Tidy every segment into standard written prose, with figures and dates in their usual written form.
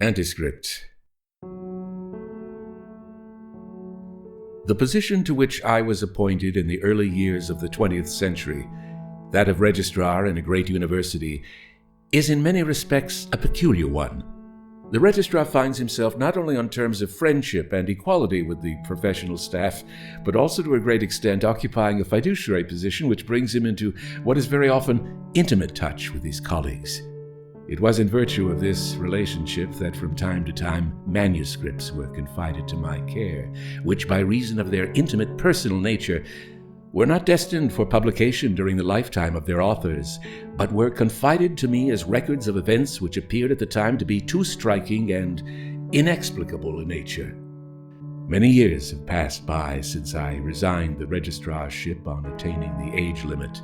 Antiscript. The position to which I was appointed in the early years of the 20th century, that of registrar in a great university, is in many respects a peculiar one. The registrar finds himself not only on terms of friendship and equality with the professional staff, but also to a great extent occupying a fiduciary position which brings him into what is very often intimate touch with his colleagues. It was in virtue of this relationship that from time to time manuscripts were confided to my care, which by reason of their intimate personal nature were not destined for publication during the lifetime of their authors, but were confided to me as records of events which appeared at the time to be too striking and inexplicable in nature. Many years have passed by since I resigned the registrarship on attaining the age limit,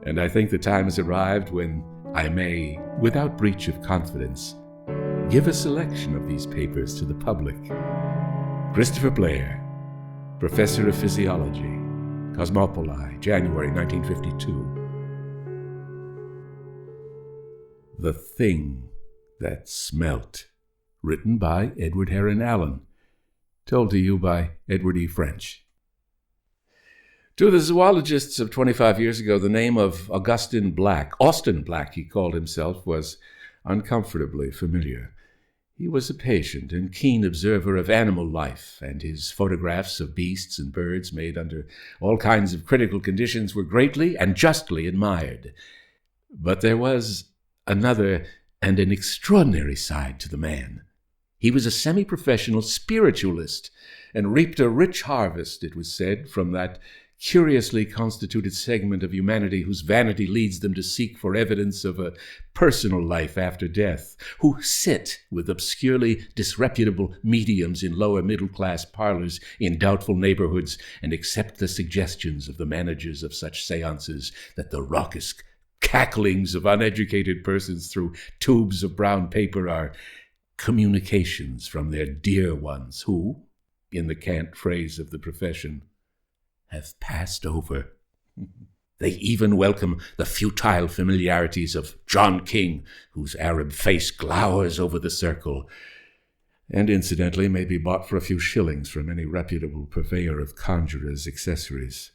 and I think the time has arrived when I may, without breach of confidence, give a selection of these papers to the public. Christopher Blayre, Professor of Physiology, Cosmopoli, January 1952. The Thing That Smelt, written by Edward Heron-Allen, told to you by Edward E. French. To the zoologists of 25 years ago, the name of Austin Black he called himself, was uncomfortably familiar. He was a patient and keen observer of animal life, and his photographs of beasts and birds made under all kinds of critical conditions were greatly and justly admired. But there was another and an extraordinary side to the man. He was a semi-professional spiritualist and reaped a rich harvest, it was said, from that curiously constituted segment of humanity whose vanity leads them to seek for evidence of a personal life after death, who sit with obscurely disreputable mediums in lower middle-class parlors in doubtful neighborhoods and accept the suggestions of the managers of such seances that the raucous cacklings of uneducated persons through tubes of brown paper are communications from their dear ones who, in the cant phrase of the profession, have passed over. They even welcome the futile familiarities of John King, whose Arab face glowers over the circle, and incidentally may be bought for a few shillings from any reputable purveyor of conjurers' accessories.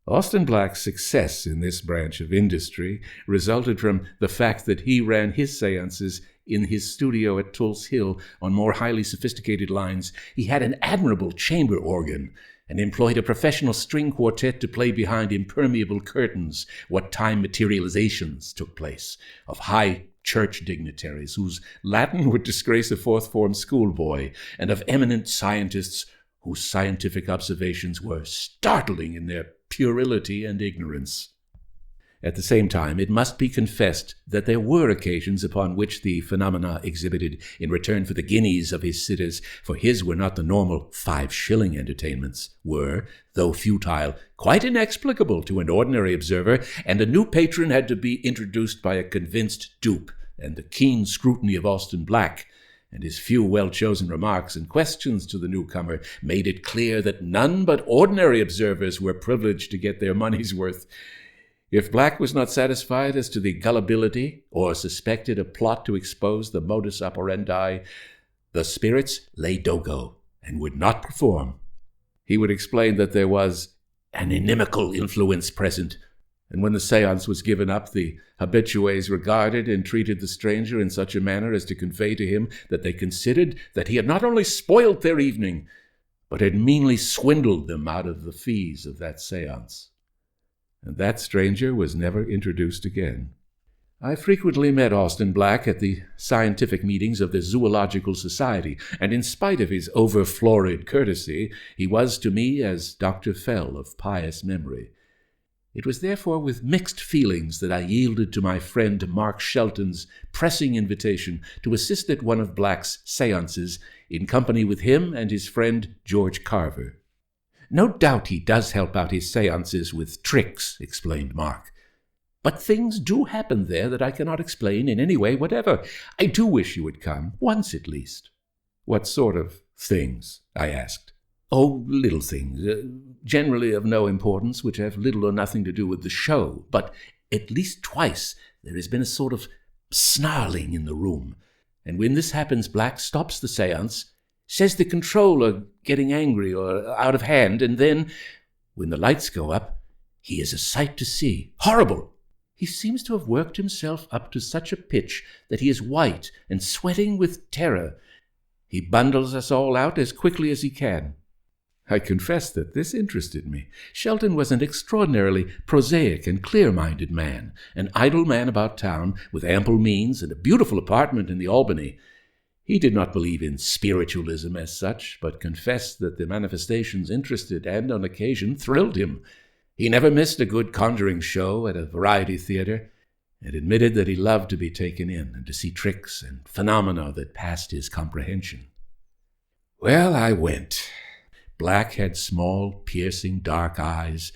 Austin Black's success in this branch of industry resulted from the fact that he ran his seances in his studio at Tulse Hill. On more highly sophisticated lines, he had an admirable chamber organ and employed a professional string quartet to play behind impermeable curtains what time materializations took place of high church dignitaries whose Latin would disgrace a fourth-form schoolboy, and of eminent scientists whose scientific observations were startling in their puerility and ignorance. At the same time, it must be confessed that there were occasions upon which the phenomena exhibited in return for the guineas of his sitters, for his were not the normal 5-shilling entertainments, were, though futile, quite inexplicable to an ordinary observer, and a new patron had to be introduced by a convinced dupe, and the keen scrutiny of Austin Black and his few well-chosen remarks and questions to the newcomer made it clear that none but ordinary observers were privileged to get their money's worth. If Black was not satisfied as to the gullibility or suspected a plot to expose the modus operandi, the spirits lay dogo and would not perform. He would explain that there was an inimical influence present, and when the seance was given up, the habitués regarded and treated the stranger in such a manner as to convey to him that they considered that he had not only spoilt their evening, but had meanly swindled them out of the fees of that seance. And that stranger was never introduced again. I frequently met Austin Black at the scientific meetings of the Zoological Society, and in spite of his over-florid courtesy, he was to me as Dr. Fell of pious memory. It was therefore with mixed feelings that I yielded to my friend Mark Shelton's pressing invitation to assist at one of Black's seances in company with him and his friend George Carver. "No doubt he does help out his seances with tricks," explained Mark. "But things do happen there that I cannot explain in any way whatever. I do wish you would come, once at least." "What sort of things?" I asked. "Oh, little things, generally of no importance, which have little or nothing to do with the show. But at least twice there has been a sort of snarling in the room, And when this happens, Black stops the seance, says the control are getting angry or out of hand, and then, when the lights go up, he is a sight to see. Horrible! He seems to have worked himself up to such a pitch that he is white and sweating with terror. He bundles us all out as quickly as he can. I confess that this interested me. Shelton was an extraordinarily prosaic and clear-minded man, an idle man about town with ample means and a beautiful apartment in the Albany. He did not believe in spiritualism as such, but confessed that the manifestations interested and, on occasion, thrilled him. He never missed a good conjuring show at a variety theater, and admitted that he loved to be taken in and to see tricks and phenomena that passed his comprehension. Well, I went. Black had small, piercing, dark eyes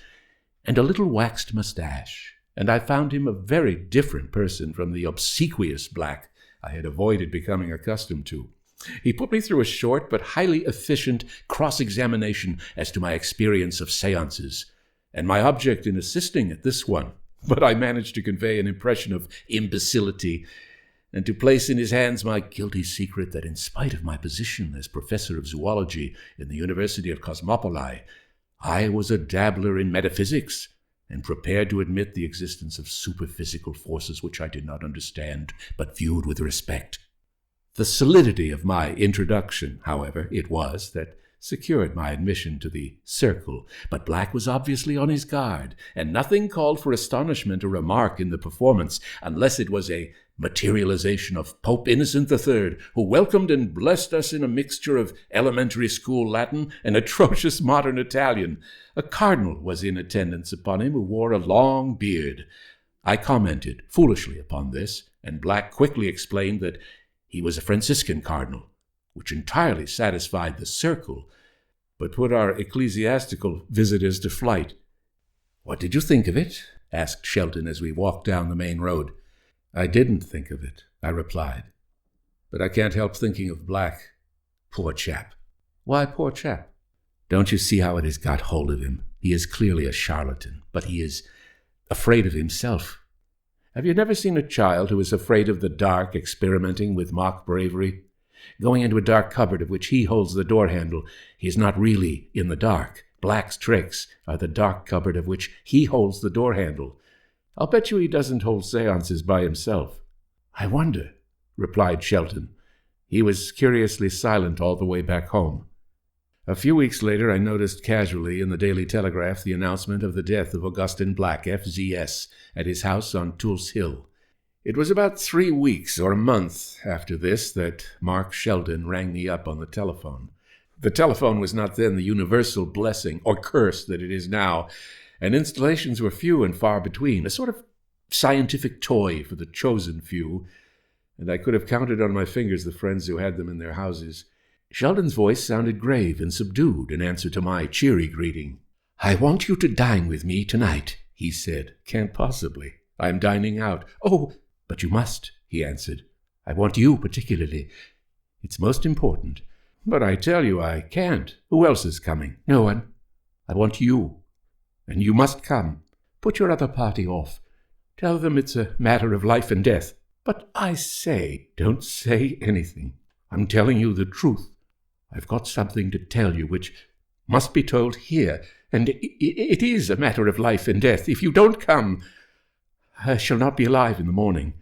and a little waxed mustache, and I found him a very different person from the obsequious Black I had avoided becoming accustomed to. He put me through a short but highly efficient cross-examination as to my experience of seances, and my object in assisting at this one, but I managed to convey an impression of imbecility and to place in his hands my guilty secret that in spite of my position as professor of zoology in the University of Cosmopoli, I was a dabbler in metaphysics and prepared to admit the existence of superphysical forces which I did not understand but viewed with respect. The solidity of my introduction, however, it was that secured my admission to the circle, but Black was obviously on his guard, and nothing called for astonishment or remark in the performance unless it was a materialization of Pope Innocent III, who welcomed and blessed us in a mixture of elementary school Latin and atrocious modern Italian. A cardinal was in attendance upon him who wore a long beard. I commented foolishly upon this, and Black quickly explained that he was a Franciscan cardinal, which entirely satisfied the circle, but put our ecclesiastical visitors to flight. "What did you think of it?" asked Shelton as we walked down the main road. "I didn't think of it," I replied. "But I can't help thinking of Black. Poor chap." "Why poor chap?" "Don't you see how it has got hold of him? He is clearly a charlatan, but he is afraid of himself. Have you never seen a child who is afraid of the dark experimenting with mock bravery? Going into a dark cupboard of which he holds the door handle, he is not really in the dark. Black's tricks are the dark cupboard of which he holds the door handle. I'll bet you he doesn't hold seances by himself." "I wonder," replied Shelton. He was curiously silent all the way back home. A few weeks later, I noticed casually in the Daily Telegraph the announcement of the death of Augustin Black, FZS, at his house on Tulse Hill. It was about 3 weeks or a month after this that Mark Sheldon rang me up on the telephone. The telephone was not then the universal blessing or curse that it is now, and installations were few and far between, a sort of scientific toy for the chosen few, and I could have counted on my fingers the friends who had them in their houses. Sheldon's voice sounded grave and subdued in answer to my cheery greeting. "I want you to dine with me tonight," he said. "Can't possibly. I'm dining out." "Oh, but you must," he answered. "I want you particularly. It's most important." "But I tell you I can't. Who else is coming?" "No one. I want you. And you must come. Put your other party off. Tell them it's a matter of life and death." "But I say—" "Don't say anything. I'm telling you the truth. I've got something to tell you which must be told here, and it is a matter of life and death. If you don't come, I shall not be alive in the morning."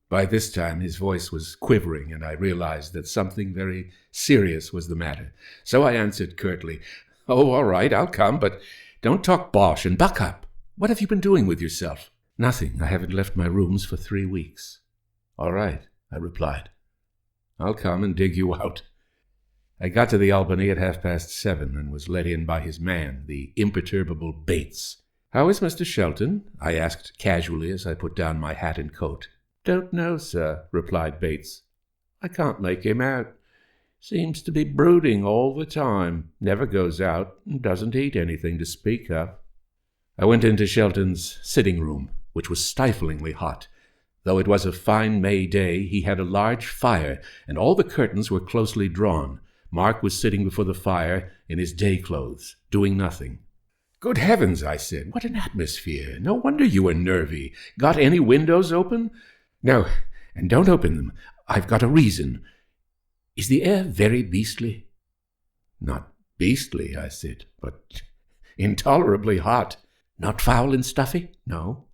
By this time his voice was quivering, and I realized that something very serious was the matter. So I answered curtly, "Oh, all right, I'll come, but don't talk bosh and buck up. What have you been doing with yourself?" "Nothing. I haven't left my rooms for 3 weeks." "All right," I replied. "I'll come and dig you out." I got to the Albany at 7:30 and was let in by his man, the imperturbable Bates. "How is Mr. Shelton?" I asked casually as I put down my hat and coat. "Don't know, sir," replied Bates. "I can't make him out. Seems to be brooding all the time. Never goes out and doesn't eat anything to speak of." I went into Shelton's sitting room, which was stiflingly hot. Though it was a fine May day, he had a large fire, and all the curtains were closely drawn. Mark was sitting before the fire in his day clothes, doing nothing. "Good heavens," I said, "what an atmosphere! No wonder you were nervy. Got any windows open?" "No, and don't open them. I've got a reason. Is the air very beastly?" "Not beastly," I said, "but intolerably hot." "Not foul and stuffy?" "No."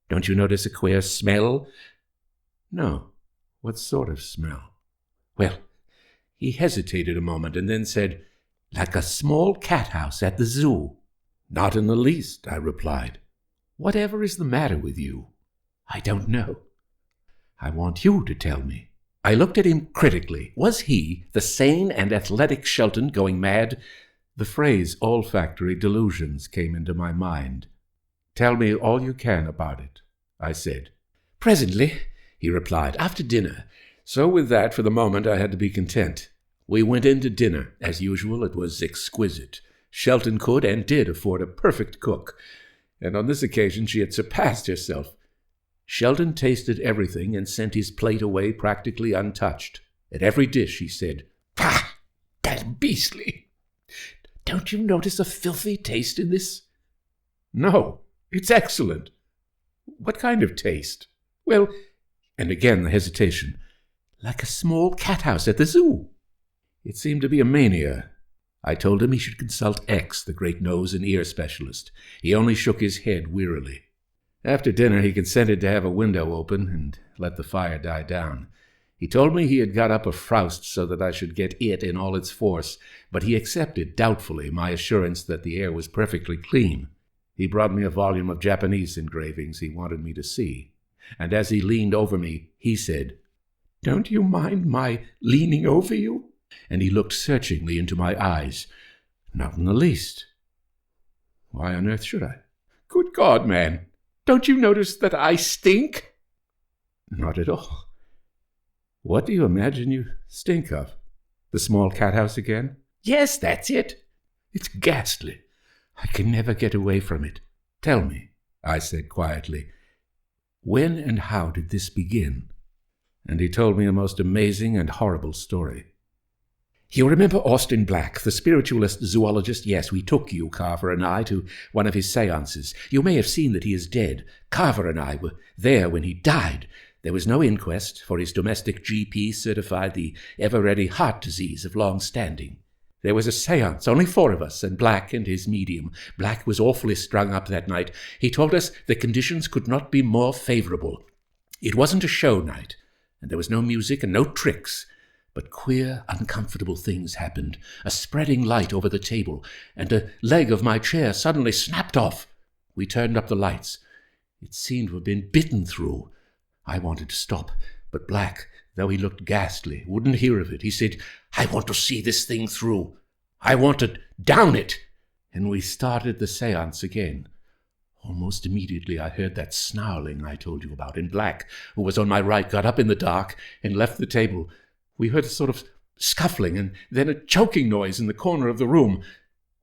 "Don't you notice a queer smell?" "No. What sort of smell?" "Well," he hesitated a moment and then said, "like a small cat house at the zoo." "Not in the least," I replied. "Whatever is the matter with you?" "I don't know." "I want you to tell me." I looked at him critically. Was he, the sane and athletic Shelton, going mad? The phrase olfactory delusions came into my mind. "Tell me all you can about it," I said. "Presently," he replied, "after dinner." So with that, for the moment, I had to be content. We went in to dinner. As usual, it was exquisite. Shelton could and did afford a perfect cook, and on this occasion she had surpassed herself. Shelton tasted everything and sent his plate away practically untouched. At every dish he said, "Pah! That's beastly. Don't you notice a filthy taste in this?" "No, it's excellent." "What kind of taste?" "Well," and again the hesitation, "like a small cat house at the zoo." It seemed to be a mania. I told him he should consult X, the great nose and ear specialist. He only shook his head wearily. After dinner he consented to have a window open and let the fire die down. He told me he had got up a frowst so that I should get it in all its force, but he accepted doubtfully my assurance that the air was perfectly clean. He brought me a volume of Japanese engravings he wanted me to see, and as he leaned over me, he said, "Don't you mind my leaning over you?" And he looked searchingly into my eyes. "Not in the least." "Why on earth should I?" "Good God, man! Don't you notice that I stink?" "Not at all." "What do you imagine you stink of? The small cat house again?" "Yes, that's it. It's ghastly. I can never get away from it." "Tell me," I said quietly, "when and how did this begin?" And he told me a most amazing and horrible story. "You remember Austin Black, the spiritualist zoologist? Yes, we took you, Carver and I, to one of his seances. You may have seen that he is dead. Carver and I were there when he died. There was no inquest, for his domestic GP certified the ever-ready heart disease of long standing. There was a seance, only 4 of us, and Black and his medium. Black was awfully strung up that night. He told us the conditions could not be more favorable. It wasn't a show night, and there was no music and no tricks. But queer, uncomfortable things happened. A spreading light over the table, and a leg of my chair suddenly snapped off. We turned up the lights. It seemed to have been bitten through. I wanted to stop, but Black, though he looked ghastly, wouldn't hear of it. He said, "I want to see this thing through. I want to down it." And we started the seance again. Almost immediately I heard that snarling I told you about, and Black, who was on my right, got up in the dark and left the table. We heard a sort of scuffling and then a choking noise in the corner of the room.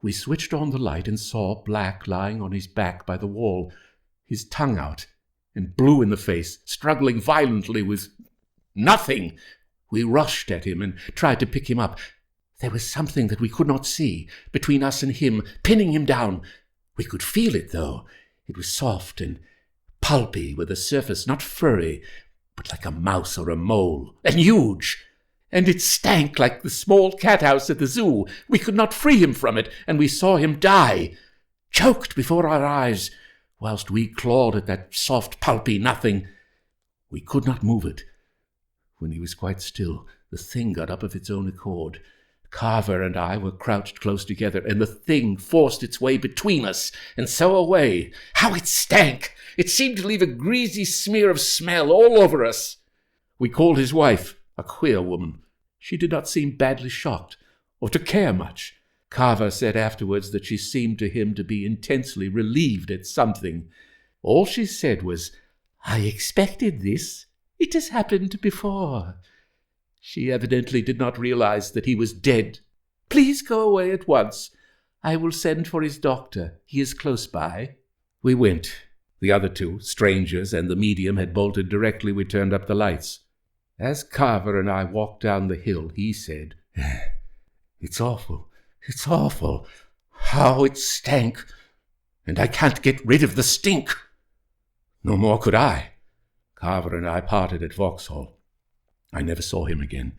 We switched on the light and saw Black lying on his back by the wall, his tongue out and blue in the face, struggling violently with nothing. We rushed at him and tried to pick him up. There was something that we could not see between us and him, pinning him down. We could feel it, though. It was soft and pulpy, with a surface not furry, but like a mouse or a mole, and huge. And it stank like the small cat house at the zoo. We could not free him from it, and we saw him die, choked before our eyes, whilst we clawed at that soft, pulpy nothing. We could not move it. When he was quite still, the thing got up of its own accord. Carver and I were crouched close together, and the thing forced its way between us, and so away. How it stank! It seemed to leave a greasy smear of smell all over us. We called his wife, a queer woman. She did not seem badly shocked, or to care much. Carver said afterwards that she seemed to him to be intensely relieved at something. All she said was, "I expected this. It has happened before." She evidently did not realize that he was dead. "Please go away at once. I will send for his doctor. He is close by." We went. The other 2, strangers, and the medium had bolted directly we turned up the lights. As Carver and I walked down the hill, he said, "It's awful. It's awful. How it stank. And I can't get rid of the stink." No more could I. Carver and I parted at Vauxhall. I never saw him again.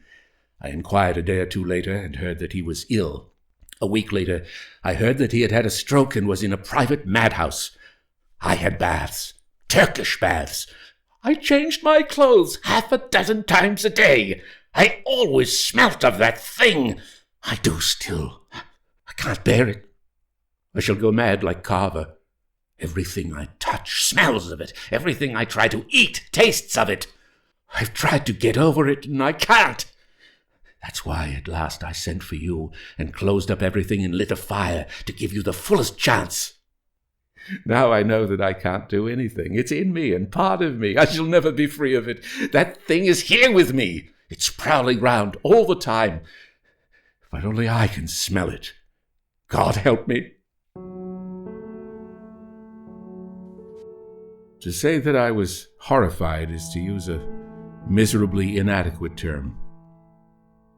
I inquired a day or two later and heard that he was ill. A week later, I heard that he had had a stroke and was in a private madhouse. I had baths, Turkish baths. I changed my clothes 6 times a day. I always smelt of that thing. I do still. I can't bear it. I shall go mad like Carver. Everything I touch smells of it. Everything I try to eat tastes of it. I've tried to get over it, and I can't. That's why at last I sent for you and closed up everything and lit a fire to give you the fullest chance. Now I know that I can't do anything. It's in me and part of me. I shall never be free of it. That thing is here with me. It's prowling round all the time. But only I can smell it. God help me. To say that I was horrified is to use a miserably inadequate term.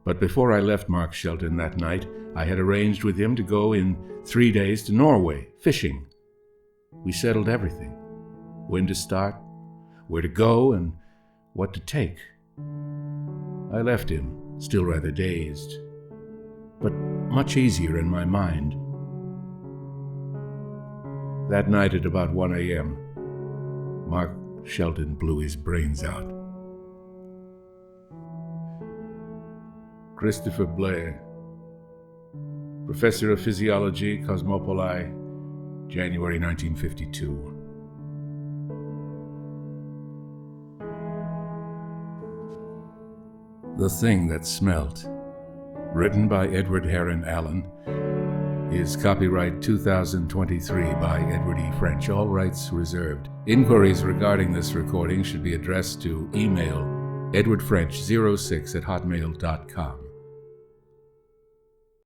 But before I left Mark Shelton that night, I had arranged with him to go in 3 days to Norway, fishing. We settled everything: when to start, where to go, and what to take. I left him, still rather dazed, but much easier in my mind. That night at about 1 a.m., Mark Shelton blew his brains out. Christopher Blayre, Professor of Physiology, Cosmopoli, January 1952. The Thing That Smelt, written by Edward Heron-Allen, is copyright 2023 by Edward E. French, all rights reserved. Inquiries regarding this recording should be addressed to email edwardfrench06@hotmail.com.